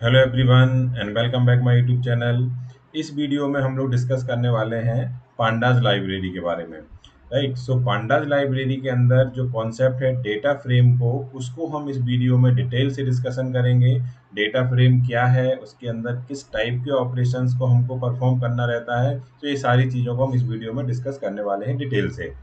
Hello everyone and welcome back my YouTube channel. इस video में हम लोग डिस्कस करने वाले हैं पांडाज लाइब्रेरी के बारे में। राइट, सो पांडाज लाइब्रेरी के अंदर जो कॉन्सेप्ट है डेटा फ्रेम को, उसको हम इस वीडियो में डिटेल से डिस्कशन करेंगे। डेटा फ्रेम क्या है, उसके अंदर किस टाइप के ऑपरेशंस को हमको परफॉर्म करना रहता है, तो ये सारी चीज़ों को हम इस वीडियो में डिस्कस करने वाले हैं डिटेल से।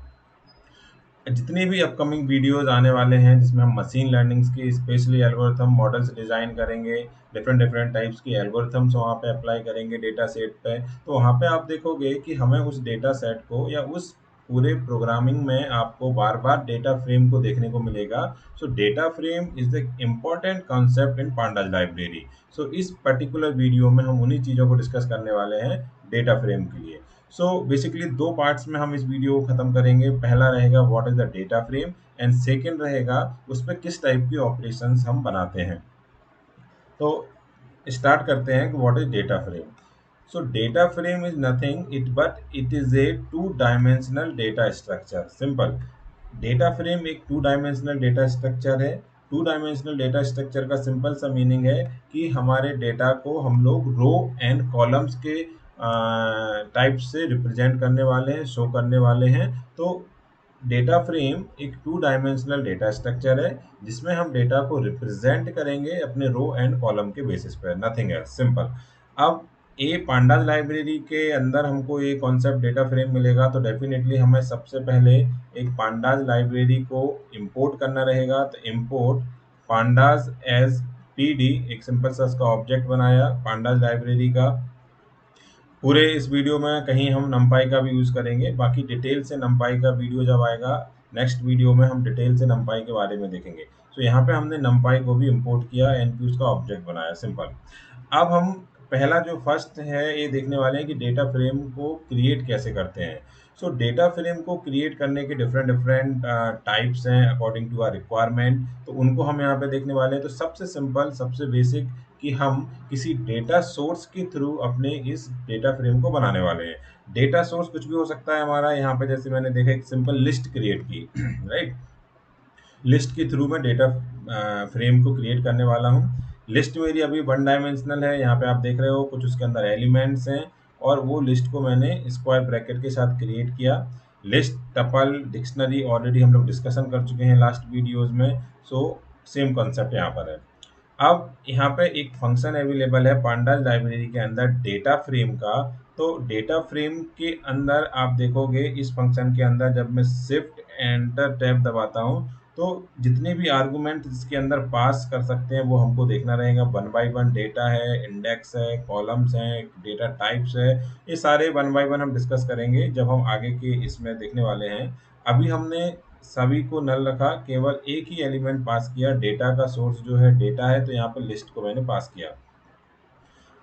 जितने भी अपकमिंग वीडियोस आने वाले हैं जिसमें हम मशीन लर्निंग्स की स्पेशली एल्गोरिथम मॉडल्स डिज़ाइन करेंगे, डिफरेंट डिफरेंट टाइप्स की एल्गोरिथम्स वहाँ पे अप्लाई करेंगे डेटा सेट पे, तो वहाँ पे आप देखोगे कि हमें उस डेटा सेट को या उस पूरे प्रोग्रामिंग में आपको बार बार डेटा फ्रेम को देखने को मिलेगा। So data frame is the important concept in pandas library. So इस पर्टिकुलर वीडियो में हम उन्हीं चीज़ों को डिस्कस करने वाले हैं डेटा फ्रेम के लिए। सो बेसिकली दो पार्ट्स में हम इस वीडियो को खत्म करेंगे। पहला रहेगा what is the data frame and second रहेगा उस पर किस टाइप की ऑपरेशंस हम बनाते हैं। तो स्टार्ट करते हैं कि what is data frame. So data frame is nothing it but it is a two dimensional data structure. Simple, data frame एक टू डायमेंशनल डेटा स्ट्रक्चर है। टू डायमेंशनल डेटा स्ट्रक्चर का सिंपल सा meaning है कि हमारे data को हम लोग रो एंड कॉलम्स के टाइप से रिप्रेजेंट करने वाले हैं, शो करने वाले हैं। तो डेटा फ्रेम एक टू डायमेंशनल डेटा स्ट्रक्चर है जिसमें हम डेटा को रिप्रेजेंट करेंगे अपने रो एंड कॉलम के बेसिस पर, नथिंग एल्स, सिंपल। अब ए पांडाज लाइब्रेरी के अंदर हमको ये कॉन्सेप्ट डेटा फ्रेम मिलेगा, तो डेफिनेटली हमें सबसे पहले एक पांडाज लाइब्रेरी को इंपोर्ट करना रहेगा। तो इंपोर्ट पांडाज एज पीडी, एक सिंपल सा उसका ऑब्जेक्ट बनाया पांडाज लाइब्रेरी का। पूरे इस वीडियो में कहीं हम नंपाई का भी यूज़ करेंगे, बाकी डिटेल से नंपाई का वीडियो जब आएगा नेक्स्ट वीडियो में हम डिटेल से नंपाई के बारे में देखेंगे। तो यहाँ पे हमने नंपाई को भी इंपोर्ट किया एंड फिर उसका ऑब्जेक्ट बनाया, सिंपल। अब हम पहला जो फर्स्ट है ये देखने वाले हैं कि डेटा फ्रेम को क्रिएट कैसे करते हैं। सो डेटा फ्रेम को क्रिएट करने के डिफरेंट डिफरेंट टाइप्स हैं अकॉर्डिंग टू आर रिक्वायरमेंट, तो उनको हम यहाँ पे देखने वाले हैं। तो सबसे सिंपल, सबसे बेसिक, कि हम किसी डेटा सोर्स के थ्रू अपने इस डेटा फ्रेम को बनाने वाले हैं। डेटा सोर्स कुछ भी हो सकता है हमारा। यहाँ पे जैसे मैंने देखा एक सिंपल लिस्ट क्रिएट की राइट, लिस्ट के थ्रू मैं डेटा फ्रेम को क्रिएट करने वाला हूँ। लिस्ट मेरी अभी वन डायमेंशनल है, यहाँ पे आप देख रहे हो कुछ उसके अंदर एलिमेंट्स हैं, और वो लिस्ट को मैंने स्क्वायर ब्रैकेट के साथ क्रिएट किया। लिस्ट, टपल, डिक्शनरी ऑलरेडी हम लोग डिस्कशन कर चुके हैं लास्ट वीडियोज में। सो सेम कॉन्सेप्ट यहाँ पर है। अब यहाँ पे एक फंक्शन अवेलेबल है पांडाज लाइब्रेरी के अंदर डेटा फ्रेम का। तो डेटा फ्रेम के अंदर आप देखोगे इस फंक्शन के अंदर जब मैं शिफ्ट एंटर टैब दबाता हूँ, तो जितने भी आर्गुमेंट इसके अंदर पास कर सकते हैं वो हमको देखना रहेगा। वन बाय वन डेटा है, इंडेक्स है, कॉलम्स हैं, डेटा टाइप्स है, ये सारे वन बाय वन हम डिस्कस करेंगे जब हम आगे के इसमें देखने वाले हैं। अभी हमने सभी को नल रखा, केवल एक ही एलिमेंट पास किया। डेटा का सोर्स जो है डेटा है, तो यहाँ पर लिस्ट को मैंने पास किया।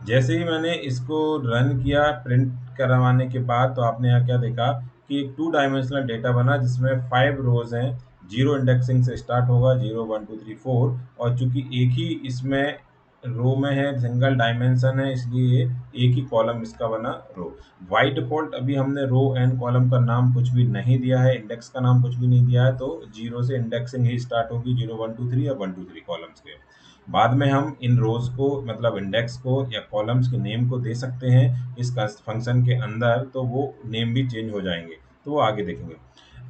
जैसे ही मैंने इसको रन किया प्रिंट करवाने के बाद, तो आपने यहाँ क्या देखा कि एक टू डायमेंशनल डेटा बना जिसमें 5 रोज हैं। जीरो इंडेक्सिंग से स्टार्ट होगा, 0 1 2 3 4, और चूंकि एक ही इसमें रो में है, सिंगल डायमेंशन है, इसलिए एक ही कॉलम इसका बना रो। बाई डिफॉल्ट अभी हमने रो एंड कॉलम का नाम कुछ भी नहीं दिया है, इंडेक्स का नाम कुछ भी नहीं दिया है, तो जीरो से इंडेक्सिंग ही स्टार्ट होगी, 0 1 2 3 या 1 2 3 कॉलम्स के। बाद में हम इन रोज को, मतलब इंडेक्स को या कॉलम्स के नेम को दे सकते हैं इस फंक्शन के अंदर, तो वो नेम भी चेंज हो जाएंगे, तो वो आगे देखेंगे।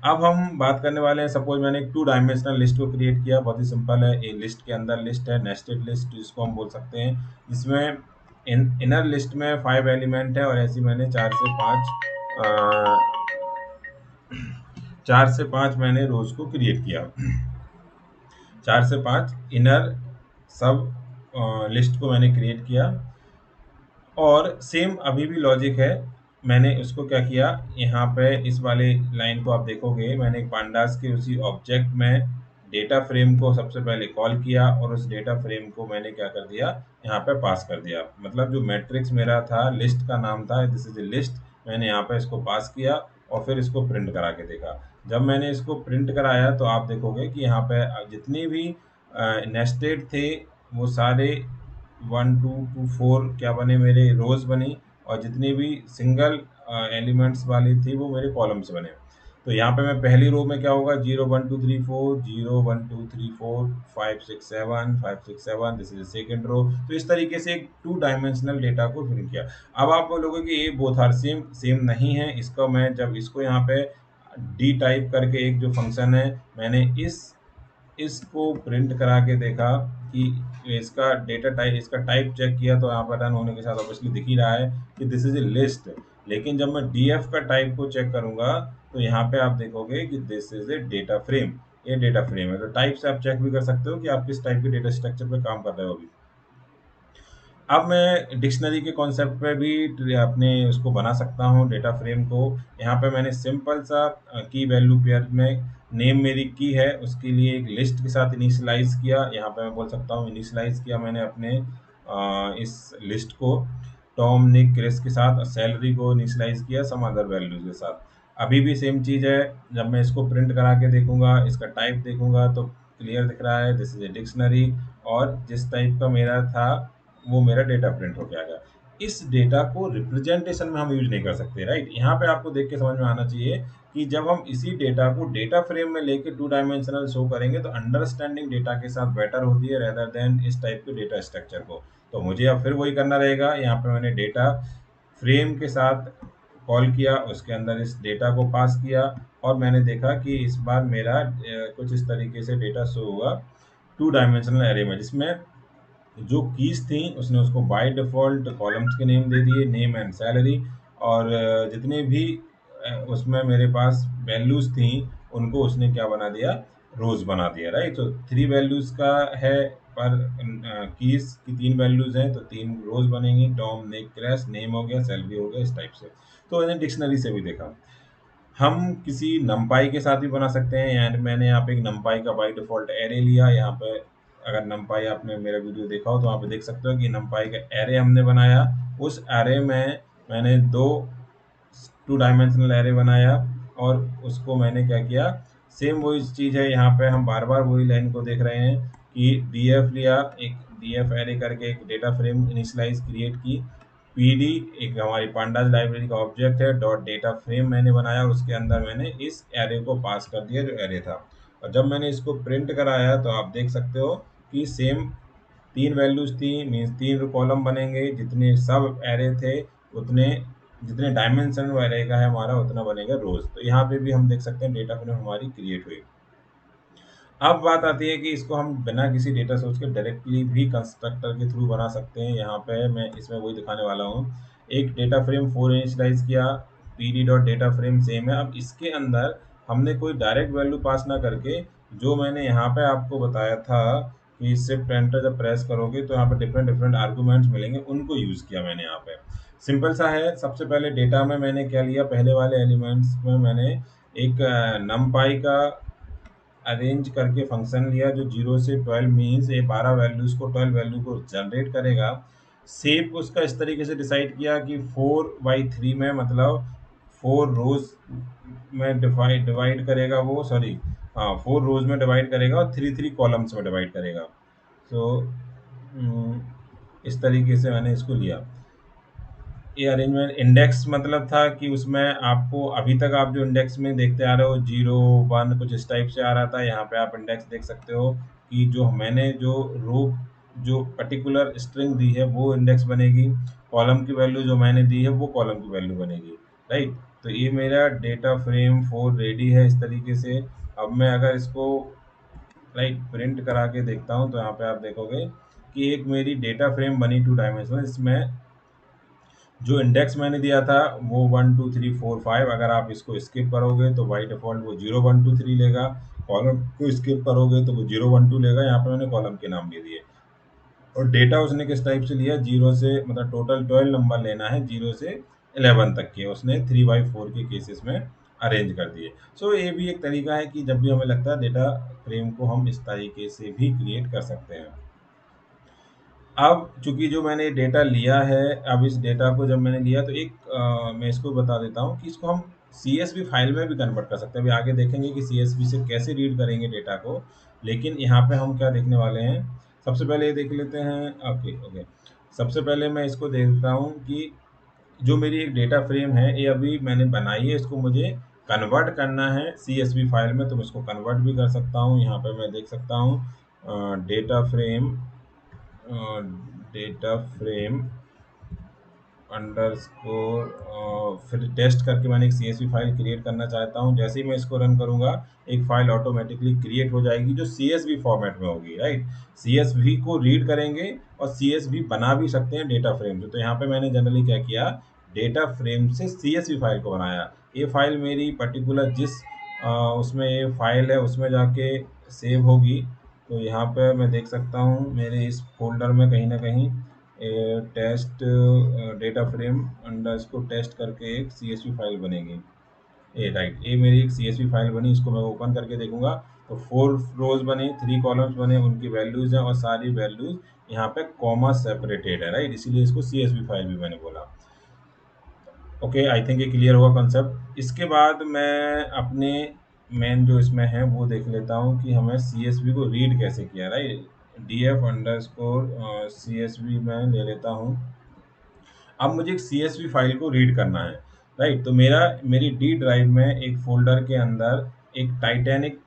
अब हम बात करने वाले हैं, सपोज मैंने एक टू डायमेंशनल लिस्ट को क्रिएट किया। बहुत ही सिंपल है, एक लिस्ट के अंदर लिस्ट है, नेस्टेड लिस्ट जिसको हम बोल सकते हैं, जिसमें इनर लिस्ट में 5 एलिमेंट है, और ऐसी मैंने 4 से 5 मैंने रोज को क्रिएट किया। 4 से 5 इनर सब लिस्ट को मैंने क्रिएट किया, और सेम अभी भी लॉजिक है। मैंने उसको क्या किया, यहाँ पे इस वाले लाइन को आप देखोगे, मैंने पांडास के उसी ऑब्जेक्ट में डेटा फ्रेम को सबसे पहले कॉल किया, और उस डेटा फ्रेम को मैंने क्या कर दिया, यहाँ पे पास कर दिया। मतलब जो मैट्रिक्स मेरा था, लिस्ट का नाम था, दिस इज ए लिस्ट, मैंने यहाँ पे इसको पास किया और फिर इसको प्रिंट करा के देखा। जब मैंने इसको प्रिंट कराया तो आप देखोगे कि यहाँ पे जितनी भी नेस्टेड थे वो सारे 1 2 2 4 क्या बने, मेरे रोज बनी, और जितनी भी सिंगल एलिमेंट्स वाली थी वो मेरे कॉलम्स बने। तो यहाँ पे मैं पहली रो में क्या होगा, 0 1 2 3 4, 0 1 2 3 4 5 6 7 5 6 7, दिस इज सेकंड रो। तो इस तरीके से एक 2 डायमेंशनल डेटा को फिल किया। अब आप बोलोगे कि ये बोथ आर सेम, सेम नहीं है। इसका मैं जब इसको यहाँ पे डी टाइप करके एक जो फंक्शन है, मैंने इसको प्रिंट करा के देखा कि इसका डेटा टाइप, इसका टाइप चेक किया, तो यहाँ पर रन होने के साथ ऑब्वियसली दिख ही रहा है कि दिस इज ए लिस्ट। लेकिन जब मैं डीएफ का टाइप को चेक करूंगा तो यहाँ पे आप देखोगे कि this is a data frame. ये डेटा फ्रेम है। तो टाइप से आप चेक भी कर सकते हो कि आप किस टाइप के डेटा स्ट्रक्चर पे काम कर रहे हो अभी। अब मैं डिक्शनरी के कॉन्सेप्ट पे भी अपने उसको बना सकता हूँ डेटा फ्रेम को। यहाँ पे मैंने सिंपल सा की वैल्यू पेयर में नेम मेरी की है, उसके लिए एक लिस्ट के साथ इनिशियलाइज किया। यहाँ पे मैं बोल सकता हूँ इनिशियलाइज किया मैंने अपने इस लिस्ट को टॉम निक क्रिस के साथ, और सैलरी को इनिशियलाइज किया सम अदर वैल्यूज के साथ। अभी भी सेम चीज़ है। जब मैं इसको प्रिंट करा के देखूंगा, इसका टाइप देखूंगा तो क्लियर दिख रहा है, दिस इज ए डिक्शनरी, और जिस टाइप का मेरा था वो मेरा डेटा प्रिंट होके आ गया। इस डेटा को रिप्रेजेंटेशन में हम यूज नहीं कर सकते, राइट। यहाँ पे आपको देख के समझ में आना चाहिए कि जब हम इसी डेटा को डेटा फ्रेम में लेके 2 डायमेंशनल शो करेंगे तो अंडरस्टैंडिंग डेटा के साथ बेटर होती है रेदर देन इस टाइप के डेटा स्ट्रक्चर को। तो मुझे अब फिर वही करना रहेगा। यहाँ पे मैंने डेटा फ्रेम के साथ कॉल किया, उसके अंदर इस डेटा को पास किया, और मैंने देखा कि इस बार मेरा कुछ इस तरीके से डेटा शो हुआ 2 डायमेंशनल एरे में, जिसमें जो कीज थी उसने उसको बाय डिफ़ॉल्ट कॉलम्स के नेम दे दिए, नेम एंड सैलरी। और जितने भी उसमें मेरे पास वैल्यूज़ थी उनको उसने क्या बना दिया, रोज़ बना दिया, राइट। तो 3 वैल्यूज़ का है, पर कीज की 3 वैल्यूज़ हैं तो 3 रोज़ बनेंगी। टॉम निक क्रेस नेम हो गया, सैलरी हो गया, इस टाइप से। तो मैंने डिक्शनरी से भी देखा। हम किसी नंपाई के साथ भी बना सकते हैं। यानी मैंने यहाँ पे एक नंपाई का बाय डिफ़ॉल्ट एरे लिया। यहाँ पे अगर नंपाई आपने मेरा वीडियो देखा हो तो वहाँ पे देख सकते हो कि नंपाई का एरे हमने बनाया। उस एरे में मैंने 2 डायमेंशनल एरे बनाया, और उसको मैंने क्या किया, सेम वही चीज़ है। यहाँ पे हम बार बार वही लाइन को देख रहे हैं कि डीएफ लिया, एक डीएफ एरे करके एक डेटा फ्रेम इनिशियलाइज क्रिएट की। पीडी एक हमारी पांडाज लाइब्रेरी का ऑब्जेक्ट है, डॉट डेटा फ्रेम मैंने बनाया, और उसके अंदर मैंने इस एरे को पास कर दिया जो एरे था। और जब मैंने इसको प्रिंट कराया तो आप देख सकते हो कि सेम 3 वैल्यूज थी, मीन्स 3 कॉलम बनेंगे। जितने सब एरे थे उतने, जितने डायमेंशन एरे का है हमारा उतना बनेगा रोज। तो यहाँ पे भी हम देख सकते हैं डेटा फ्रेम हमारी क्रिएट हुई। अब बात आती है कि इसको हम बिना किसी डेटा सोर्स के डायरेक्टली भी कंस्ट्रक्टर के थ्रू बना सकते हैं। यहाँ पे मैं इसमें वही दिखाने वाला हूँ। एक डेटा फ्रेम 4 इनिशियलाइज किया, PD dot data frame same है। अब इसके अंदर हमने कोई डायरेक्ट वैल्यू पास ना करके, जो मैंने यहाँ पे आपको बताया था कि शिफ्ट एंटर जब प्रेस करोगे तो यहाँ पे डिफरेंट डिफरेंट आर्गूमेंट्स मिलेंगे, उनको यूज़ किया मैंने यहाँ पे। सिंपल सा है। सबसे पहले डेटा में मैंने क्या लिया, पहले वाले एलिमेंट्स में मैंने एक नमपाई का अरेंज करके फंक्शन लिया जो 0 से 12 मीन्स ये 12 वैल्यूज़ को, 12 वैल्यू को जनरेट करेगा। शेप उसका इस तरीके से डिसाइड किया कि 4/3 में, मतलब 4 रोज में डिवाइड करेगा वो, सॉरी हाँ 4 रोज में डिवाइड करेगा और 3 कॉलम्स में डिवाइड करेगा। सो इस तरीके से मैंने इसको लिया। ये अरेंजमेंट इंडेक्स मतलब था कि उसमें आपको अभी तक आप जो इंडेक्स में देखते आ रहे हो 0 1 कुछ इस टाइप से आ रहा था। यहाँ पे आप इंडेक्स देख सकते हो कि जो मैंने जो रो, जो पर्टिकुलर स्ट्रिंग दी है वो इंडेक्स बनेगी, कॉलम की वैल्यू जो मैंने दी है वो कॉलम की वैल्यू बनेगी, राइट। तो ये मेरा डेटा फ्रेम 4 रेडी है इस तरीके से। अब मैं अगर इसको राइट प्रिंट करा के देखता हूँ तो यहाँ पे आप देखोगे कि एक मेरी डेटा फ्रेम बनी 2 डायमेंशनल। इसमें जो इंडेक्स मैंने दिया था वो 1 2 3 4 5, अगर आप इसको स्किप करोगे तो बाई डिफ़ॉल्ट वो 0 1 2 3 लेगा। कॉलम को स्किप करोगे तो वो 0 1 2 लेगा। यहाँ पे मैंने कॉलम के नाम दे दिए। और डेटा उसने किस टाइप से लिया, 0 से, मतलब टोटल 12 नंबर लेना है, 0 से 11 तक के उसने 3/4 के केसेस में अरेंज कर दिए। सो ये भी एक तरीका है कि जब भी हमें लगता है डेटा फ्रेम को हम इस तरीके से भी क्रिएट कर सकते हैं। अब चूंकि जो मैंने डेटा लिया है, अब इस डेटा को जब मैंने लिया तो एक मैं इसको बता देता हूँ कि इसको हम CSV फाइल में भी कन्वर्ट कर सकते हैं। अभी आगे देखेंगे कि CSV से कैसे रीड करेंगे डेटा को। लेकिन यहाँ पे हम क्या देखने वाले हैं, सबसे पहले ये देख लेते हैं। ओके ओके, सबसे पहले मैं इसको देखता हूँ कि जो मेरी एक डेटा फ्रेम है ये अभी मैंने बनाई है, इसको मुझे कन्वर्ट करना है CSV फाइल में तो मैं इसको कन्वर्ट भी कर सकता हूँ। यहाँ पे मैं देख सकता हूँ डेटा फ्रेम अंडरस्कोर फिर टेस्ट करके मैंने एक CSV फाइल क्रिएट करना चाहता हूँ। जैसे ही मैं इसको रन करूँगा एक फाइल ऑटोमेटिकली क्रिएट हो जाएगी जो CSV फॉर्मेट में होगी, राइट। CSV को रीड करेंगे और CSV बना भी सकते हैं डेटा फ्रेम से। तो यहाँ पे मैंने जनरली क्या किया, डेटा फ्रेम से CSV फाइल को बनाया। ये फाइल मेरी पर्टिकुलर जिस उसमें ये फाइल है उसमें जाके सेव होगी। तो यहाँ पे मैं देख सकता हूँ मेरे इस फोल्डर में कहीं ना कहीं test data frame underscore test करके एक CSV फाइल बनेगी। ये राइट, ये मेरी एक CSV फाइल बनी। इसको मैं ओपन करके देखूंगा तो 4 रोज बने, 3 कॉलम्स बने, उनकी वैल्यूज हैं और सारी वैल्यूज यहाँ पे कॉमा सेपरेटेड है, राइट। इसीलिए इसको CSV फाइल भी मैंने बोला। ओके, आई थिंक ये क्लियर होगा कॉन्सेप्ट। इसके बाद मैं अपने मेन जो इसमें है वो देख लेता हूँ कि हमें CSV को रीड कैसे किया, राइट। df अंडरस्कोर CSV मैं ले लेता हूँ। अब मुझे एक CSV फाइल को रीड करना है, राइट। तो मेरी डी ड्राइव में एक फोल्डर के अंदर एक Titanic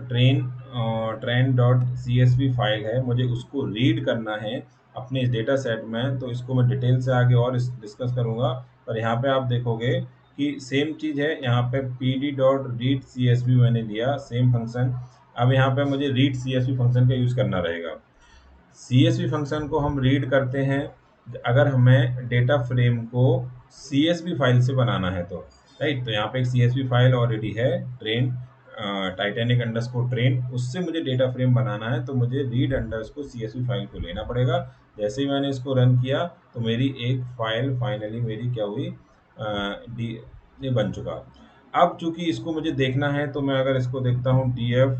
train dot CSV file है, मुझे उसको रीड करना है अपने इस डेटा सेट में। तो इसको मैं डिटेल से आगे और डिस्कस करूंगा। पर यहाँ पे आप देखोगे कि सेम चीज़ है, यहाँ पे pd डॉट रीड CSV मैंने लिया, सेम फंक्शन। अब यहाँ पे मुझे रीड CSV फंक्शन का यूज़ करना रहेगा। CSV फंक्शन को हम रीड करते हैं अगर हमें डेटा फ्रेम को CSV फाइल से बनाना है तो, राइट। तो यहाँ पे एक CSV फाइल ऑलरेडी है, ट्रेन टाइटैनिक अंडरस्कोर ट्रेन, उससे मुझे डेटा फ्रेम बनाना है तो मुझे रीड अंडरस्कोर CSV फाइल को लेना पड़ेगा। जैसे ही मैंने इसको रन किया तो मेरी एक फाइल फाइनली मेरी क्या हुई, ये बन चुका। अब चूंकि इसको मुझे देखना है तो मैं अगर इसको देखता हूँ df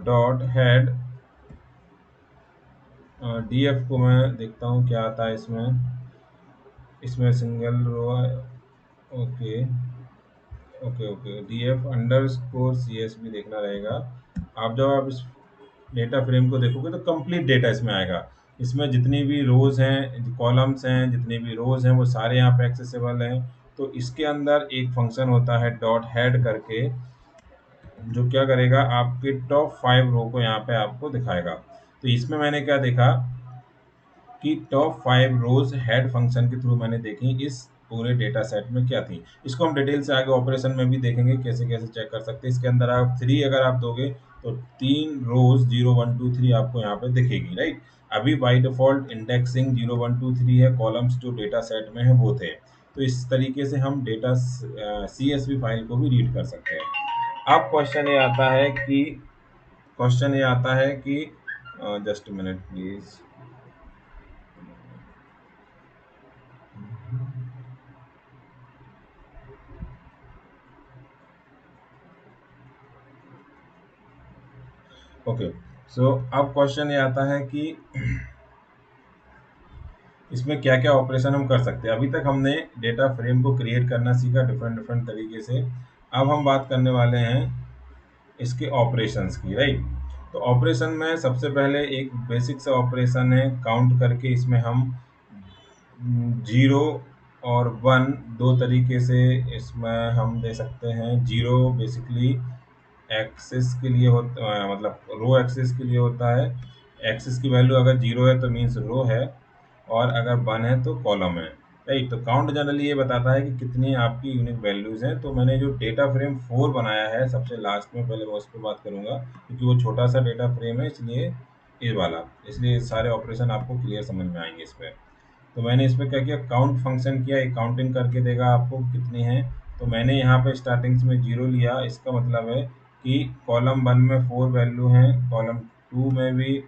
डॉट हेड, df को मैं देखता हूँ क्या आता है इसमें सिंगल रो है। Okay okay okay, df underscore CSV देखना रहेगा। आप जब आप इस डेटा फ्रेम को देखोगे तो कंप्लीट डेटा इसमें आएगा। इसमें जितनी भी रोज हैं, कॉलम्स हैं, जितने भी रोज हैं वो सारे यहाँ पे एक्सेसिबल हैं। तो इसके अंदर एक फंक्शन होता है डॉट हेड करके, जो क्या करेगा आपके टॉप 5 रो को यहाँ पे आपको दिखाएगा। तो इसमें मैंने क्या देखा कि टॉप 5 रोज हेड फंक्शन के थ्रू मैंने देखी इस पूरे डेटा सेट में क्या थी। इसको हम डिटेल से आगे ऑपरेशन में भी देखेंगे कैसे कैसे चेक कर सकते हैं। इसके अंदर आप 3 अगर आप दोगे तो 3 रोज 0 1 2 3 आपको यहाँ पे दिखेगी, राइट। अभी बाय डिफॉल्ट इंडेक्सिंग 0 1 2 3 है, कॉलम्स जो डेटा सेट में है वो थे। तो इस तरीके से हम डेटा CSV फाइल को भी रीड कर सकते हैं। अब क्वेश्चन ये आता है कि जस्ट मिनट प्लीज। ओके, सो अब क्वेश्चन ये आता है कि इसमें क्या क्या ऑपरेशन हम कर सकते हैं। अभी तक हमने डेटा फ्रेम को क्रिएट करना सीखा डिफरेंट डिफरेंट तरीके से। अब हम बात करने वाले हैं इसके ऑपरेशंस की, राइट। तो ऑपरेशन में सबसे पहले एक बेसिक सा ऑपरेशन है काउंट करके। इसमें हम 0 और 1 दो तरीके से इसमें हम दे सकते हैं। 0 बेसिकली एक्सेस के लिए मतलब रो एक्सेस के लिए होता है। एक्सेस की वैल्यू अगर 0 है तो मीन्स रो है, और अगर 1 है तो कॉलम है, राइट। तो काउंट जनरली ये बताता है कि कितनी आपकी यूनिक वैल्यूज हैं। तो मैंने जो डेटा फ्रेम 4 बनाया है सबसे लास्ट में, पहले मैं उस पर बात करूंगा क्योंकि वो छोटा सा डेटा फ्रेम है, इसलिए ये वाला, इसलिए सारे ऑपरेशन आपको क्लियर समझ में आएंगे इस पर। तो मैंने इसमें क्या किया, काउंट फंक्शन किया, एक काउंटिंग करके देगा आपको कितनी है। तो मैंने यहाँ पे स्टार्टिंग में 0 लिया, इसका मतलब है कि कॉलम 1 में 4 वैल्यू हैं, कॉलम 2 में भी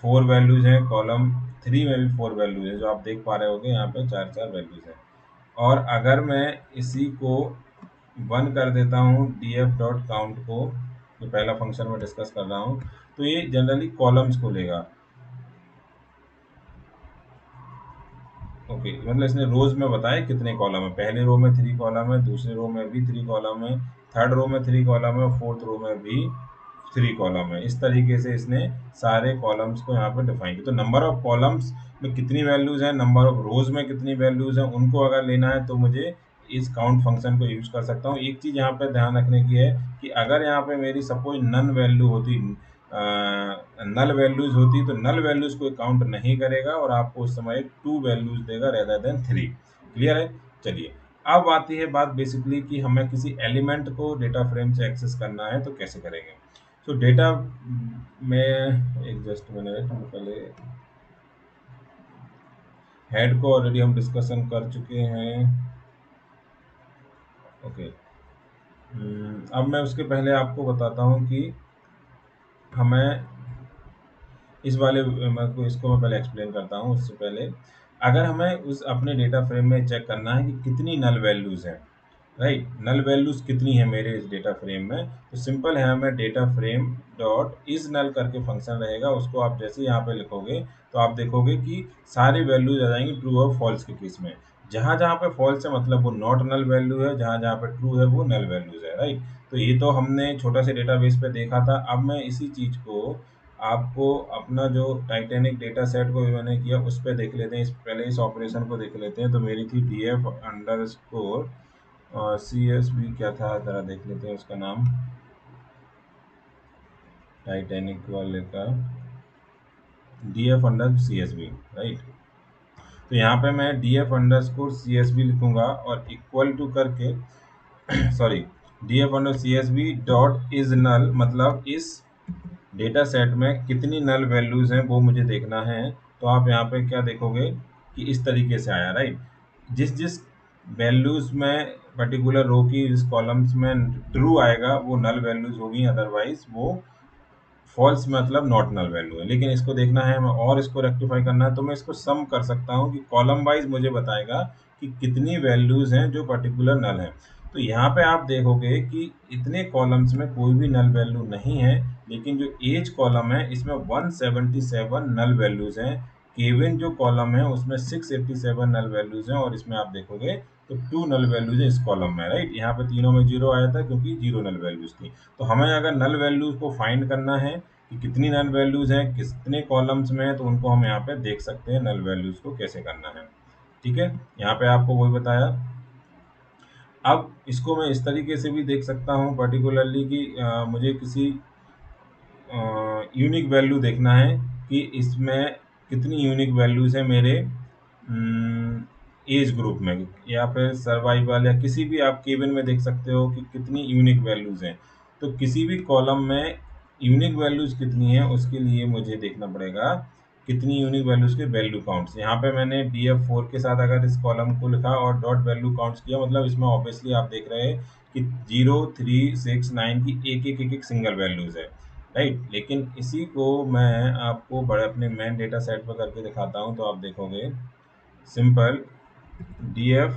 4 वैल्यूज हैं, कॉलम 3 में भी 4 वैल्यूज हैं, जो आप देख पा रहे होगे यहाँ पे 4 वैल्यूज हैं। और अगर मैं इसी को 1 कर देता हूँ df डॉट काउंट को, जो पहला फंक्शन मैं डिस्कस कर रहा हूँ, तो ये जनरली कॉलम्स को लेगा। ओके, मतलब इसने रोज में बताया कितने कॉलम है। पहले रो में 3 कॉलम है, दूसरे रो में भी 3 कॉलम है, थर्ड रो में 3 कॉलम है, फोर्थ रो में भी 3 कॉलम है। इस तरीके से इसने सारे कॉलम्स को यहाँ पे डिफाइन किया। तो नंबर ऑफ कॉलम्स में कितनी वैल्यूज हैं, नंबर ऑफ रोज में कितनी वैल्यूज हैं, उनको अगर लेना है तो मुझे इस काउंट फंक्शन को यूज़ कर सकता हूँ। एक चीज़ यहाँ पे ध्यान रखने की है कि अगर यहाँ पे मेरी सपोज नल वैल्यूज़ होती तो नल वैल्यूज़ को काउंट नहीं करेगा और आपको उस समय 2 वैल्यूज़ देगा रेदर देन 3। क्लियर है? चलिए, अब आती है बात बेसिकली कि हमें किसी एलिमेंट को डेटा फ्रेम से एक्सेस करना है तो कैसे करेंगे। तो डेटा में एक जस्ट मिनट, पहले हेड को ऑलरेडी हम डिस्कशन कर चुके हैं। ओके, अब मैं उसके पहले आपको बताता हूँ कि हमें इसको मैं पहले एक्सप्लेन करता हूँ। उससे पहले अगर हमें उस अपने डेटा फ्रेम में चेक करना है कि कितनी नल वैल्यूज़ हैं, राइट, नल वैल्यूज़ कितनी है मेरे इस डेटा फ्रेम में, तो सिंपल है, हमें data frame dot is null करके फंक्शन रहेगा। उसको आप जैसे यहाँ पे लिखोगे तो आप देखोगे कि सारी वैल्यूज आ जाएंगी ट्रू और फॉल्स के केस में। जहाँ जहाँ पे फॉल्स है मतलब वो नॉट नल वैल्यू है, जहाँ जहाँ पे ट्रू है वो नल वैल्यूज है, राइट। तो ये तो हमने छोटा से डेटाबेस पे देखा था। अब मैं इसी चीज़ को आपको अपना जो टाइटैनिक डेटा सेट को भी मैंने किया उस पर देख लेते हैं। पहले इस ऑपरेशन को देख लेते हैं। तो मेरी थी df_, CSV क्या था ज़रा देख लेते हैं उसका नाम, टाइटैनिक वाले का df_CSV, राइट। तो यहाँ पे मैं df_CSV लिखूंगा और इक्वल टू करके sorry, df_CSV dot is null, मतलब इस डेटा सेट में कितनी नल वैल्यूज हैं वो मुझे देखना है। तो आप यहाँ पे क्या देखोगे कि इस तरीके से आया, राइट। जिस जिस वैल्यूज में पर्टिकुलर रो की इस कॉलम्स में ट्रू आएगा वो नल वैल्यूज होगी, अदरवाइज वो फॉल्स मतलब नॉट नल वैल्यू है। लेकिन इसको देखना है हमें और इसको रेक्टिफाई करना है, तो मैं इसको सम कर सकता हूँ कि कॉलम वाइज मुझे बताएगा कि कितनी वैल्यूज हैं जो पर्टिकुलर नल है। तो यहाँ पे आप देखोगे कि इतने कॉलम्स में कोई भी नल वैल्यू नहीं है, लेकिन जो एज कॉलम है इसमें 177 नल वैल्यूज हैं। केविन जो कॉलम है उसमें 687 नल वैल्यूज हैं और इसमें आप देखोगे तो 2 नल वैल्यूज है इस कॉलम में, राइट। यहाँ पे तीनों में जीरो आया था क्योंकि जीरो नल वैल्यूज थी। तो हमें अगर नल वैल्यूज को फाइंड करना है कि कितनी नल वैल्यूज हैं कितने कॉलम्स में, तो उनको हम यहाँ पे देख सकते हैं नल वैल्यूज को कैसे करना है। ठीक है, यहाँ पे आपको वही बताया। अब इसको मैं इस तरीके से भी देख सकता हूँ पर्टिकुलरली कि मुझे किसी यूनिक वैल्यू देखना है कि इसमें कितनी यूनिक वैल्यूज है मेरे एज ग्रुप में, या फिर सर्वाइवल या किसी भी आप केबिन में देख सकते हो कि कितनी यूनिक वैल्यूज हैं। तो किसी भी कॉलम में यूनिक वैल्यूज कितनी है उसके लिए मुझे देखना पड़ेगा कितनी यूनिक वैल्यूज के वैल्यू काउंट्स। यहाँ पे मैंने df4 के साथ अगर इस कॉलम को लिखा और डॉट वैल्यू काउंट्स किया, मतलब इसमें ऑब्वियसली आप देख रहे हैं कि 0 3 6 9 की एक सिंगल वैल्यूज है, राइट। लेकिन इसी को मैं आपको बड़े अपने मेन डेटा सेट पर करके दिखाता हूँ। तो आप देखोगे सिंपल df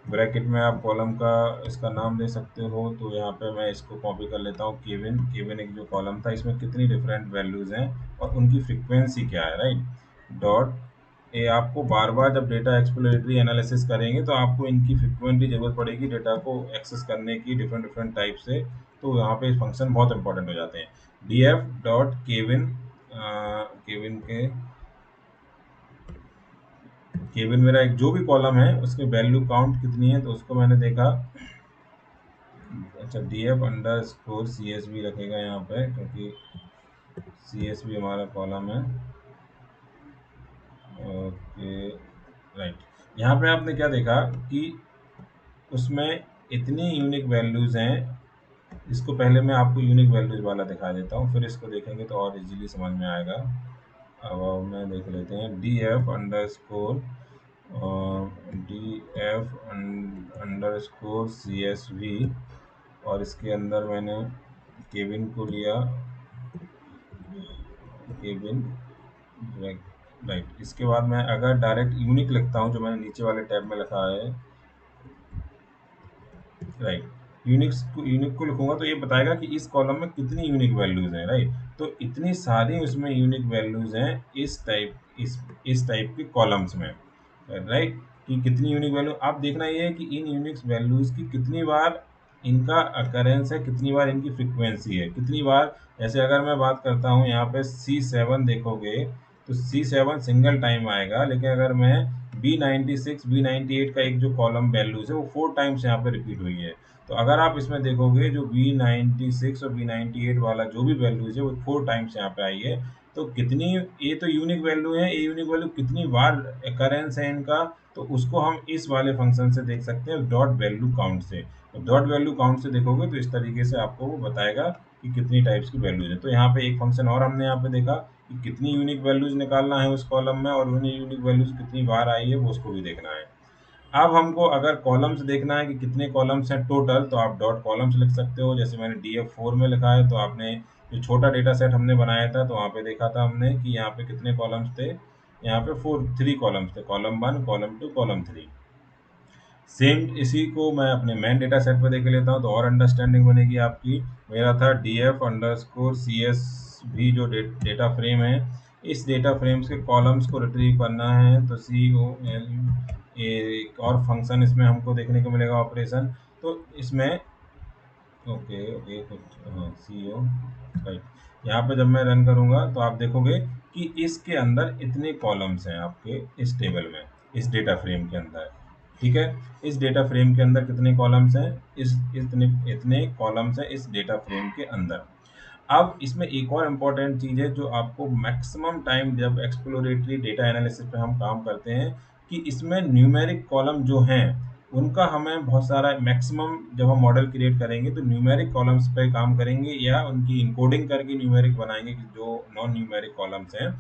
ब्रैकेट में आप कॉलम का इसका नाम दे सकते हो। तो यहाँ पे मैं इसको कॉपी कर लेता हूँ, केविन। केविन एक जो कॉलम था इसमें कितनी डिफरेंट वैल्यूज हैं और उनकी फ्रीक्वेंसी क्या है, राइट। डॉट ये आपको बार बार जब डेटा एक्सप्लोरेटरी एनालिसिस करेंगे तो आपको इनकी फ्रीक्वेंटली जरूरत पड़ेगी डेटा को एक्सेस करने की डिफरेंट डिफरेंट टाइप से। तो यहाँ पे फंक्शन बहुत इंपॉर्टेंट हो जाते हैं। df डॉट केविन, केविन के केविन मेरा एक जो भी कॉलम है उसके वैल्यू काउंट कितनी है तो उसको मैंने देखा। अच्छा, df_CSV रखेगा यहाँ पे क्योंकि CSV हमारा कॉलम है। Okay, right. यहाँ पे आपने क्या देखा कि उसमें इतनी यूनिक वैल्यूज हैं। इसको पहले मैं आपको यूनिक वैल्यूज वाला दिखा देता हूँ, फिर इसको देखेंगे तो और इजीली समझ में आएगा। अब मैं देख लेते हैं df_CSV और इसके अंदर मैंने केविन को लिया, केविन, राइट। इसके बाद मैं अगर डायरेक्ट यूनिक लिखता हूँ जो मैंने नीचे वाले टैब में लिखा है, राइट, यूनिक को लिखूंगा तो ये बताएगा कि इस कॉलम में कितनी यूनिक वैल्यूज हैं, राइट। तो इतनी सारी उसमें यूनिक वैल्यूज हैं इस टाइप के कॉलम्स में, राइट। कि कितनी यूनिक वैल्यू आप देखना ये है कि इन यूनिक वैल्यूज की कितनी बार इनका अकरेंस है, कितनी बार इनकी फ्रिक्वेंसी है, कितनी बार। जैसे अगर मैं बात करता हूँ यहाँ पे C7 देखोगे तो C7 सिंगल टाइम आएगा, लेकिन अगर मैं B96 B98 का एक जो कॉलम वैल्यूज है वो 4 टाइम्स यहाँ पे रिपीट हुई है। तो अगर आप इसमें देखोगे जो B96 और B98 वाला जो भी वैल्यूज है वो 4 टाइम्स यहाँ पे आई है। तो कितनी ये तो यूनिक वैल्यू है, ये यूनिक वैल्यू कितनी बार occurrence है इनका, तो उसको हम इस वाले फंक्शन से देख सकते हैं, डॉट वैल्यू काउंट से। तो डॉट वैल्यू काउंट से देखोगे तो इस तरीके से आपको वो बताएगा कि कितनी टाइप्स की वैल्यूज है। तो यहाँ पे एक फंक्शन और हमने यहाँ पे देखा कि कितनी यूनिक वैल्यूज निकालना है उस कॉलम में, और उन्हें यूनिक वैल्यूज कितनी बार आई है वो उसको भी देखना है। अब हमको अगर कॉलम्स देखना है कि कितने कॉलम्स हैं टोटल, तो आप डॉट कॉलम्स लिख सकते हो। जैसे मैंने DF4 में लिखा है, तो आपने जो छोटा डेटा सेट हमने बनाया था तो वहाँ पे देखा था हमने कि यहाँ पे कितने कॉलम्स थे। यहाँ पे 3 कॉलम्स थे, कॉलम 1, कॉलम 2, कॉलम 3। सेम इसी को मैं अपने मेन डेटा सेट पे देख लेता हूँ तो और अंडरस्टैंडिंग बनेगी आपकी। मेरा था DF_CS भी जो डेटा फ्रेम है, इस डेटा फ्रेम्स के कॉलम्स को रिट्रीव करना है। तो COL एक और फंक्शन इसमें हमको देखने को मिलेगा ऑपरेशन। तो इसमें ओके ओके कुछ CO राइट। यहाँ पे जब मैं रन करूँगा तो आप देखोगे कि इसके अंदर इतने कॉलम्स हैं आपके इस टेबल में, इस डेटा फ्रेम के अंदर। ठीक है, इस डेटा फ्रेम के अंदर कितने कॉलम्स हैं, इस इतने इतने कॉलम्स हैं इस डेटा फ्रेम के अंदर। अब इसमें एक और इम्पोर्टेंट चीज़ है जो आपको मैक्सिमम टाइम जब एक्सप्लोरेटरी डेटा एनालिसिस पे हम काम करते हैं, कि इसमें न्यूमेरिक कॉलम जो हैं उनका हमें बहुत सारा मैक्सिमम, जब हम मॉडल क्रिएट करेंगे तो न्यूमेरिक कॉलम्स पे काम करेंगे या उनकी इनकोडिंग करके न्यूमेरिक बनाएंगे कि जो नॉन न्यूमेरिक कॉलम्स हैं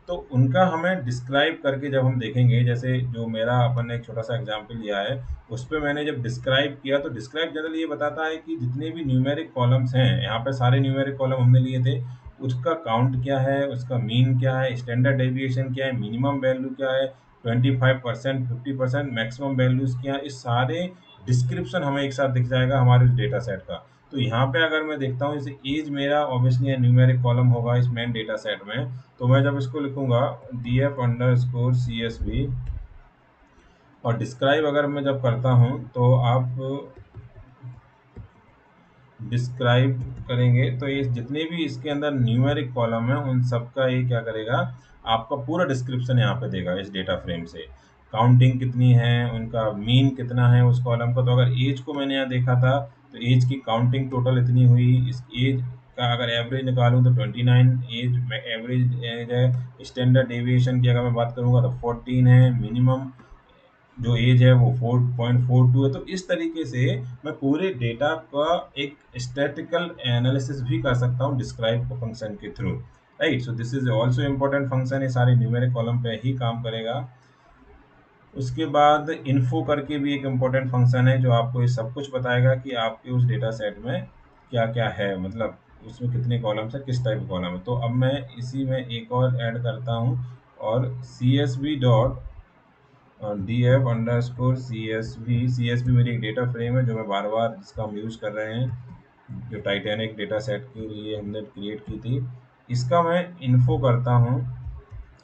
तो उनका हमें डिस्क्राइब करके जब हम देखेंगे। जैसे जो मेरा अपन ने एक छोटा सा एग्जांपल लिया है, उस पे मैंने जब डिस्क्राइब किया तो डिस्क्राइब जनरली ये बताता है कि जितने भी न्यूमेरिक कॉलम्स हैं, यहाँ पे सारे न्यूमेरिक कॉलम हमने लिए थे, उसका काउंट क्या है, उसका मीन क्या है, स्टैंडर्ड डेविएशन क्या है, मिनिमम वैल्यू क्या है, 25%, 50%, मैक्सिमम वैल्यूज क्या है, इस सारे डिस्क्रिप्शन हमें एक साथ दिख जाएगा हमारे उस डेटा सेट का। तो यहाँ पे अगर मैं देखता हूँ जैसे एज मेरा ऑब्वियसली न्यूमेरिक कॉलम होगा इस मेन डेटा सेट में, तो मैं जब इसको लिखूंगा DF_CSV और डिस्क्राइब अगर मैं जब करता हूँ तो आप डिस्क्राइब करेंगे तो ये जितने भी इसके अंदर न्यूमेरिक कॉलम है उन सब का ये क्या करेगा, आपका पूरा डिस्क्रिप्शन यहाँ पे देगा इस डेटा फ्रेम से। काउंटिंग कितनी है, उनका मीन कितना है उस कॉलम का। तो अगर एज को मैंने यहाँ देखा था तो एज की काउंटिंग टोटल इतनी हुई, इस एज का अगर एवरेज निकालूं तो 29 एज में एवरेज एज है। स्टैंडर्ड डेविएशन की अगर मैं बात करूंगा तो 14 है। मिनिमम जो एज है वो 4.42 है। तो इस तरीके से मैं पूरे डेटा का एक स्टैटिकल एनालिसिस भी कर सकता हूँ डिस्क्राइब फंक्शन के through, right. So this is also important function, ये सारे न्यूमेरिक कॉलम पे ही काम करेगा। उसके बाद इन्फो करके भी एक इम्पोर्टेंट फंक्शन है जो आपको ये सब कुछ बताएगा कि आपके उस डेटा सेट में क्या क्या है, मतलब उसमें कितने कॉलम्स है, किस टाइप के कॉलम है। तो अब मैं इसी में एक और ऐड करता हूँ, और CSV डॉट DF_CSV मेरी एक डेटा फ्रेम है जो मैं बार बार जिसका हम यूज़ कर रहे हैं, जो टाइटैनिक डेटा सेट के लिए हमने क्रिएट की थी। इसका मैं इन्फो करता हूँ।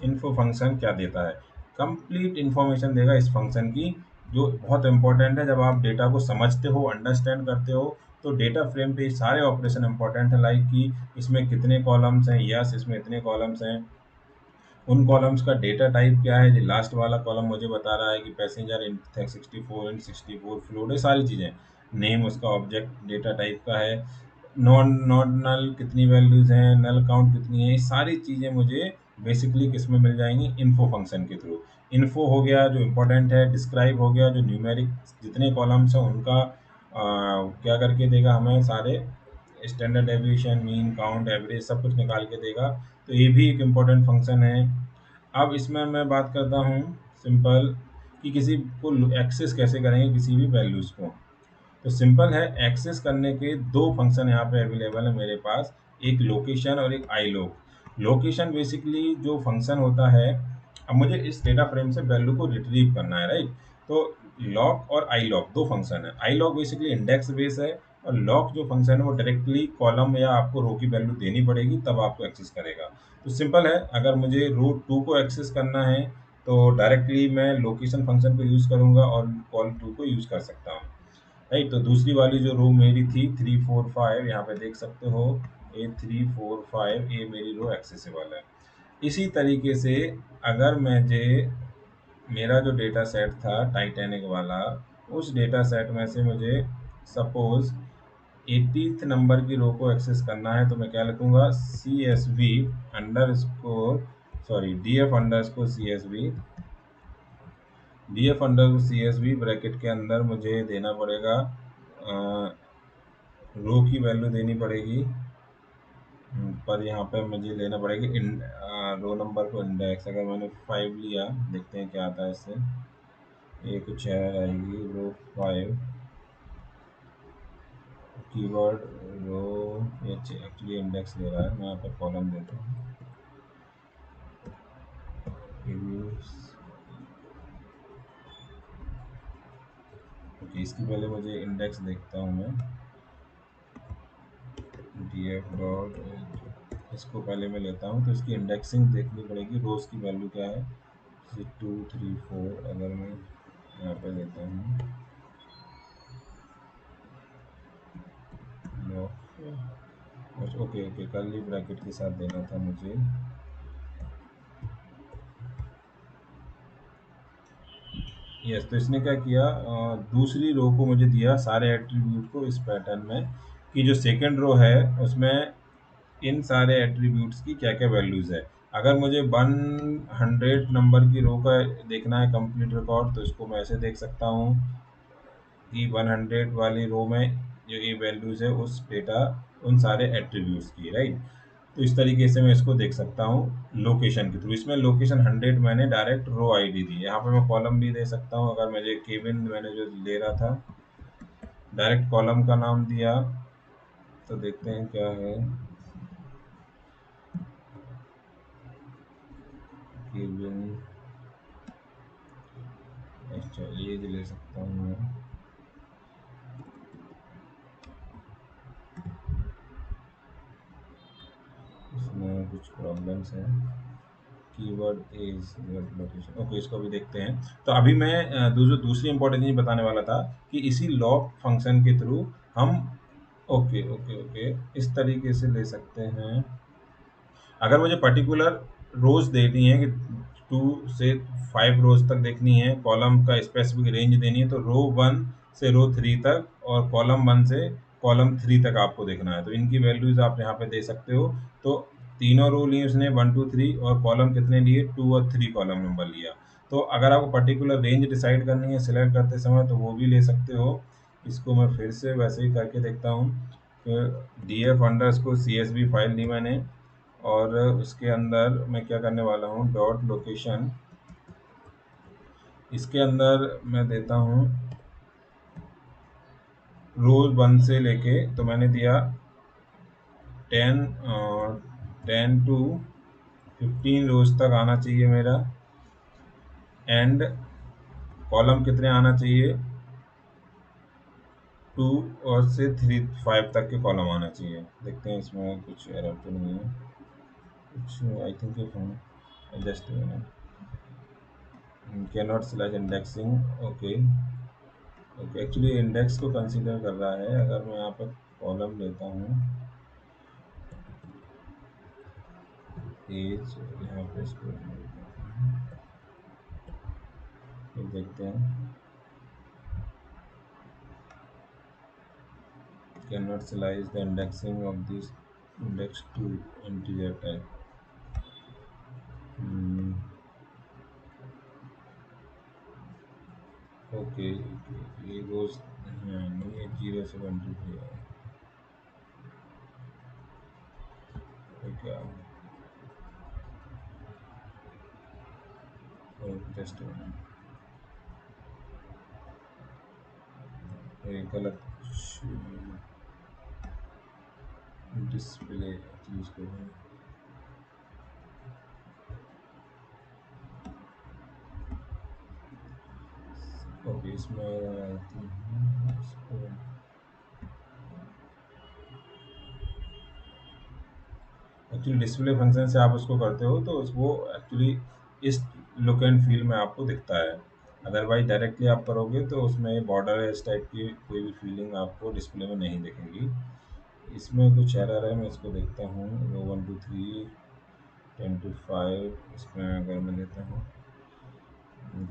इन्फो फंक्शन क्या देता है, कंप्लीट इन्फॉर्मेशन देगा इस फंक्शन की, जो बहुत इंपॉर्टेंट है। जब आप डेटा को समझते हो, अंडरस्टैंड करते हो, तो डेटा फ्रेम पे सारे ऑपरेशन इंपॉर्टेंट है। लाइक कि इसमें कितने कॉलम्स हैं, यस इसमें इतने कॉलम्स हैं, उन कॉलम्स का डेटा टाइप क्या है। जो लास्ट वाला कॉलम मुझे बता रहा है कि पैसेंजर इन 64 फ्लोट, ये सारी चीज़ें। नेम उसका ऑब्जेक्ट डेटा टाइप का है। नॉन नल कितनी वैल्यूज़ हैं, नल काउंट कितनी है, ये सारी चीज़ें मुझे बेसिकली किस में मिल जाएंगी, इन्फो फंक्शन के थ्रू। इन्फो हो गया जो इम्पोर्टेंट है, डिस्क्राइब हो गया जो न्यूमेरिक जितने कॉलम्स हैं उनका क्या करके देगा हमें, सारे standard deviation, mean, count, average सब कुछ निकाल के देगा। तो ये भी एक इम्पोर्टेंट फंक्शन है। अब इसमें मैं बात करता हूँ सिंपल कि किसी को एक्सेस कैसे करेंगे किसी भी वैल्यूज़ को। तो सिंपल है, एक्सेस करने के दो फंक्शन यहाँ पे अवेलेबल है मेरे पास, एक लोकेशन और एक iLoc। लोकेशन बेसिकली जो फंक्शन होता है, अब मुझे इस डेटा फ्रेम से वैल्यू को रिट्रीव करना है, राइट। तो लॉक और iLoc दो फंक्शन है। iLoc बेसिकली इंडेक्स बेस है, और लॉक जो फंक्शन है वो डायरेक्टली कॉलम या आपको रो की वैल्यू देनी पड़ेगी तब आपको एक्सेस करेगा। तो सिंपल है, अगर मुझे रो 2 को एक्सेस करना है तो डायरेक्टली मैं लोकेशन फंक्शन को यूज़ करूँगा और कॉल 2 को यूज़ कर सकता हूँ, राइट। तो दूसरी वाली जो रो मेरी थी 3 4 5, यहाँ पे देख सकते हो ये 3 4 5, ये मेरी रो एक्सेसिबल है। इसी तरीके से अगर मुझे मेरा जो डेटा सेट था टाइटैनिक वाला, उस डेटा सेट में से मुझे सपोज 80th नंबर की रो को एक्सेस करना है, तो मैं क्या लिखूंगा, C S V underscore, sorry D F underscore C S V, D F under C S V bracket के अंदर मुझे देना पड़ेगा, रो की वैल्यू देनी पड़ेगी, पर यहाँ पे मुझे लेना पड़ेगा रो नंबर को इंडेक्स। अगर मैंने 5 लिया, देखते हैं क्या आता है इससे, ये कुछ एरर आएगी, रो 5 कीवर्ड रो, ये एक्चुअली इंडेक्स ले रहा है, मैं यहाँ पे कॉलम देता हूँ, ओके, इसकी पहले मुझे इंडेक्स देखता हूँ मैं, डी एफ डॉट, इसको पहले मैं लेता हूँ, तो इसकी इंडेक्सिंग देखनी पड़ेगी, रोज की वैल्यू क्या है, 2 3 4, अगर मैं यहाँ पे लेता हूँ, ओके ओके, कर्ली ब्रैकेट के साथ देना था मुझे, यस। तो इसने क्या किया, दूसरी रो को मुझे दिया सारे एट्रीब्यूट को इस पैटर्न में, कि जो सेकंड रो है उसमें इन सारे एट्रीब्यूट्स की क्या क्या वैल्यूज़ है। अगर मुझे 100 नंबर की रो का देखना है कंप्लीट रिकॉर्ड, तो इसको मैं ऐसे देख सकता हूँ कि 100 वाली रो में जो ये वैल्यूज़ है उस डेटा, उन सारे एट्रीब्यूट्स की, राइट। तो इस तरीके से मैं इसको देख सकता हूँ लोकेशन के थ्रू। इसमें लोकेशन 100 मैंने डायरेक्ट रो आईडी दी, यहाँ पे मैं कॉलम भी दे सकता हूँ, अगर मुझे केविन मैंने जो ले रहा था डायरेक्ट कॉलम का नाम दिया, तो देखते हैं क्या है, केविन, अच्छा ये ले सकता हूँ मैं, इसमें कुछ प्रॉब्लम्स हैं, कीवर्ड इज लोकेशन, ओके, इसको भी देखते हैं। तो अभी मैं दूसरी इंपॉर्टेंट चीज बताने वाला था कि इसी लॉग फंक्शन के थ्रू हम, ओके ओके ओके, इस तरीके से ले सकते हैं। अगर मुझे पर्टिकुलर रोज देनी है कि 2 से 5 रोज तक देखनी है, कॉलम का स्पेसिफिक रेंज देनी है, तो रो 1 से रो 3 तक और कॉलम 1 से कॉलम 3 तक आपको देखना है, तो इनकी वैल्यूज आप यहाँ पे दे सकते हो। तो तीनों रो लिए उसने 1 2 3, और कॉलम कितने लिए, 2 और 3 कॉलम नंबर लिया। तो अगर आपको पर्टिकुलर रेंज डिसाइड करनी है सिलेक्ट करते समय, तो वो भी ले सकते हो। इसको मैं फिर से वैसे ही करके देखता हूँ, D F underscore C S V file ली मैंने, और उसके अंदर मैं क्या करने वाला हूँ, डॉट लोकेशन, इसके अंदर मैं देता हूँ रोज 1 से लेके, तो मैंने दिया 10 10 टू 15 रोज तक आना चाहिए मेरा, एंड कॉलम कितने आना चाहिए, 2 और से 3 5 तक के कॉलम आना चाहिए। देखते हैं इसमें कुछ एरर तो नहीं है, कुछ I think just can not slash indexing, okay okay, actually index को कंसीडर कर रहा है। अगर मैं यहाँ पर कॉलम लेता हूँ, एज, यहाँ पे इसको फिर देखते हैं, can not slice the indexing of this index to integer type, okay, ये रोज नहीं, ये 0 से 1 2 3 है, क्या जस्ट ये गलत डिस्प्ले चीज़ को है, ओके, इसमें इसको एक्चुअली डिस्प्ले फंक्शन से आप उसको करते हो, तो वो एक्चुअली इस लुक एंड फील में आपको दिखता है। अदरवाइज डायरेक्टली आप करोगे तो उसमें बॉर्डर इस टाइप की कोई भी फीलिंग आपको डिस्प्ले में नहीं दिखेगी। इसमें कुछ एरर है, मैं इसको देखता हूँ, रो 1 2 3 10 to 5, इसमें अगर मैं लेता हूँ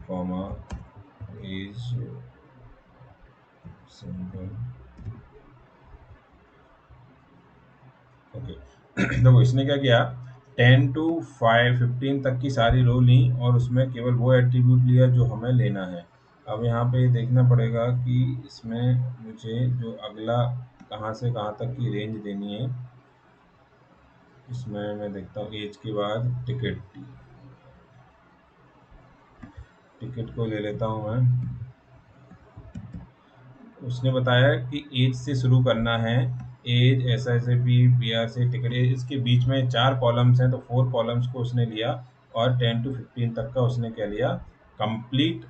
कॉमा एज सिंबल। ओके। देखो इसने क्या किया, 10 टू 15 तक की सारी रो ली और उसमें केवल वो एट्रीब्यूट लिया जो हमें लेना है। अब यहाँ पे देखना पड़ेगा कि इसमें मुझे जो अगला कहाँ से कहाँ तक की रेंज देनी है। इसमें मैं देखता हूँ एज के बाद टिकट, टिकट को ले लेता हूँ मैं। उसने बताया कि एज से शुरू करना है, as S S A P B R से टिकट, इसके बीच में 4 कॉलम्स हैं तो 4 कॉलम्स को उसने लिया और 10 to 15 तक का उसने क्या लिया, कंप्लीट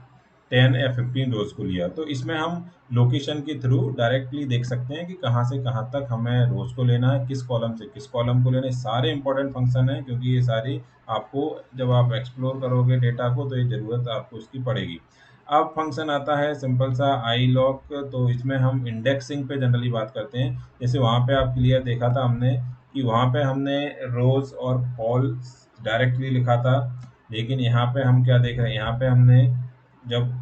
10 या 15 रोज को लिया। तो इसमें हम लोकेशन के थ्रू डायरेक्टली देख सकते हैं कि कहाँ से कहाँ तक हमें रोज को लेना है, किस कॉलम से किस कॉलम को लेना है। सारे इंपॉर्टेंट फंक्शन है क्योंकि ये सारी आपको जब आप एक्सप्लोर करोगे डेटा को तो ये ज़रूरत आपको उसकी पड़ेगी। अब फंक्शन आता है सिंपल सा आई लॉक, तो इसमें हम इंडेक्सिंग पे जनरली बात करते हैं। जैसे वहाँ पे आप क्लियर देखा था हमने कि वहाँ पे हमने रोज और कॉल्स डायरेक्टली लिखा था, लेकिन यहाँ पे हम क्या देख रहे हैं, यहाँ पे हमने जब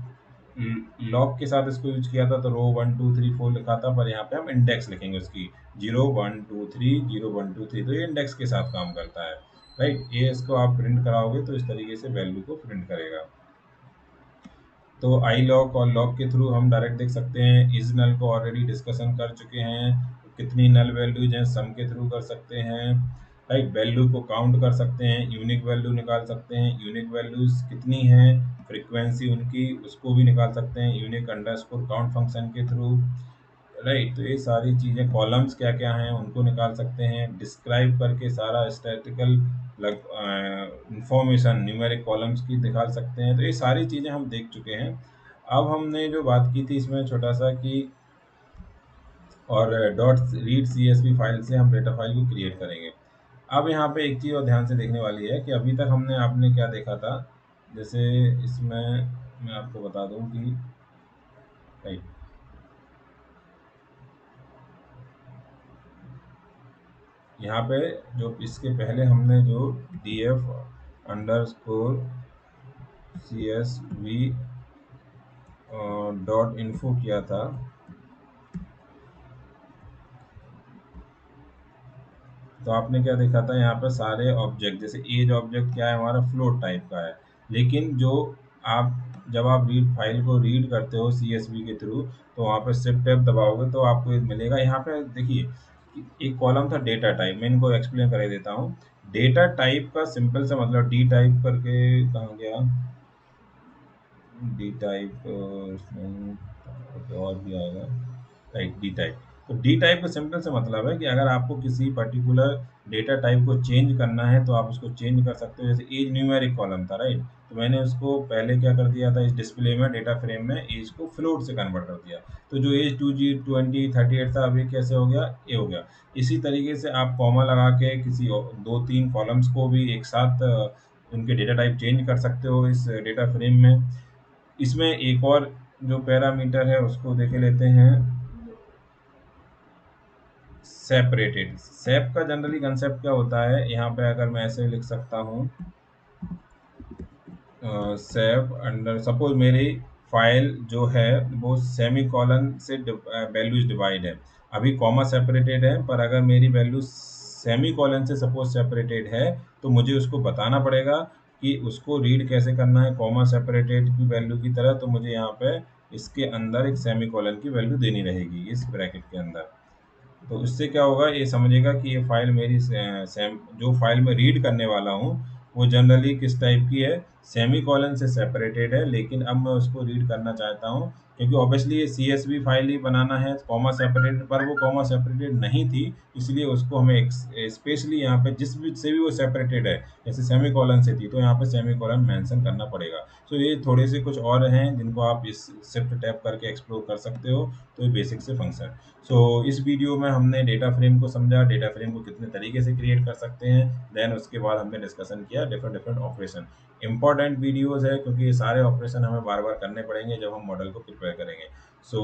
लॉक के साथ इसको यूज किया था तो रो 1 2 3 4 लिखा था, पर यहाँ पे हम इंडेक्स लिखेंगे उसकी 0 1 2 3 0 1 2 3, तो ये इंडेक्स के साथ काम करता है। राइट, ये इसको आप प्रिंट कराओगे तो इस तरीके से वैल्यू को प्रिंट करेगा। तो आई लॉक और लॉक के थ्रू हम डायरेक्ट देख सकते हैं। इज नल को ऑलरेडी डिस्कशन कर चुके हैं, कितनी नल वैल्यूज हैं सम के थ्रू कर सकते हैं। राइट, वैल्यू को काउंट कर सकते हैं, यूनिक वैल्यू निकाल सकते हैं, यूनिक वैल्यूज कितनी हैं, फ्रीक्वेंसी उनकी उसको भी निकाल सकते हैं यूनिक अंडरस्कोर काउंट फंक्शन के थ्रू। राइट, तो ये सारी चीज़ें, कॉलम्स क्या क्या हैं उनको निकाल सकते हैं, डिस्क्राइब करके सारा स्टैटिकल इंफॉर्मेशन न्यूमेरिक कॉलम्स की निकाल सकते हैं। तो ये सारी चीज़ें हम देख चुके हैं। अब हमने जो बात की थी इसमें छोटा सा कि और डॉट रीड CSV फाइल से हम डेटा फाइल को क्रिएट करेंगे। अब यहाँ पे एक चीज़ और ध्यान से देखने वाली है कि अभी तक हमने आपने क्या देखा था। जैसे इसमें मैं आपको बता दूं कि राइट, यहाँ पे जो इसके पहले हमने जो df_CSV डॉट इन्फो किया था, तो आपने क्या देखा था यहाँ पे सारे ऑब्जेक्ट, जैसे एज ऑब्जेक्ट क्या है हमारा फ्लोट टाइप का है, लेकिन जो आप जब आप रीड फाइल को रीड करते हो CSV के थ्रू तो वहाँ पे शिफ्ट टैब दबाओगे तो आपको ये मिलेगा। यहाँ पे देखिए कि एक कॉलम था डेटा टाइप, मैं इनको एक्सप्लेन कर देता हूँ। डेटा टाइप का सिंपल सा मतलब डी टाइप करके कहाँ गया, डी टाइप और भी आएगा, राइट, डी टाइप। तो डी टाइप का सिंपल से मतलब है कि अगर आपको किसी पर्टिकुलर डेटा टाइप को चेंज करना है तो आप उसको चेंज कर सकते हो। जैसे एज न्यूमेरिक कॉलम था, राइट, तो मैंने उसको पहले क्या कर दिया था, इस डिस्प्ले में डेटा फ्रेम में एज को फ्लोट से कन्वर्ट कर दिया। तो जो एज 2G 20 38 था अभी कैसे हो गया, ए हो गया। इसी तरीके से आप कॉमा लगा के किसी 2 3 कॉलम्स को भी एक साथ उनके डेटा टाइप चेंज कर सकते हो इस डेटा फ्रेम में। इसमें एक और जो पैरामीटर है उसको देख लेते हैं, सेपरेटेड। सेप का जनरली कंसेप्ट क्या होता है, यहाँ पे अगर मैं ऐसे लिख सकता हूँ, सेप अंडर सपोज मेरी फाइल जो है वो सेमी कॉलन से वैल्यूज डिवाइड है, अभी कॉमा सेपरेटेड है, पर अगर मेरी वैल्यू सेमी कॉलन से सपोज सेपरेटेड है तो मुझे उसको बताना पड़ेगा कि उसको रीड कैसे करना है कॉमा सेपरेटेड की वैल्यू की तरह। तो मुझे यहाँ पे इसके अंदर एक सेमी कॉलन की वैल्यू देनी रहेगी इस ब्रैकेट के अंदर। तो इससे क्या होगा, ये समझेगा कि ये फाइल मेरी सेम जो फाइल में रीड करने वाला हूँ वो जनरली किस टाइप की है, सेमी कॉलन से सेपरेटेड है, लेकिन अब मैं उसको रीड करना चाहता हूँ क्योंकि ऑब्वियसली ये CSV फाइल ही बनाना है कॉमा सेपरेटेड, पर वो कॉमा सेपरेटेड नहीं थी, इसलिए उसको हमें स्पेशली यहाँ पे जिस भी से भी वो सेपरेटेड है, जैसे सेमी कॉलन से थी तो यहाँ पे सेमी कॉलन मेंशन करना पड़ेगा। सो ये थोड़े से कुछ और हैं जिनको आप इस शिफ्ट टैब करके एक्सप्लोर कर सकते हो। तो ये बेसिक से फंक्शन। सो इस वीडियो में हमने डेटा फ्रेम को समझा, डेटा फ्रेम को कितने तरीके से क्रिएट कर सकते हैं, देन उसके बाद हमने डिस्कशन किया different different operation. Important videos है क्योंकि ये सारे ऑपरेशन हमें बार बार करने पड़ेंगे जब हम मॉडल को प्रिपेयर करेंगे। So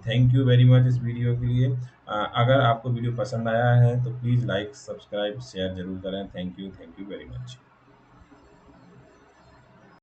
thank you very much इस वीडियो के लिए। अगर आपको वीडियो पसंद आया है तो प्लीज़ लाइक सब्सक्राइब शेयर जरूर करें। Thank you very much.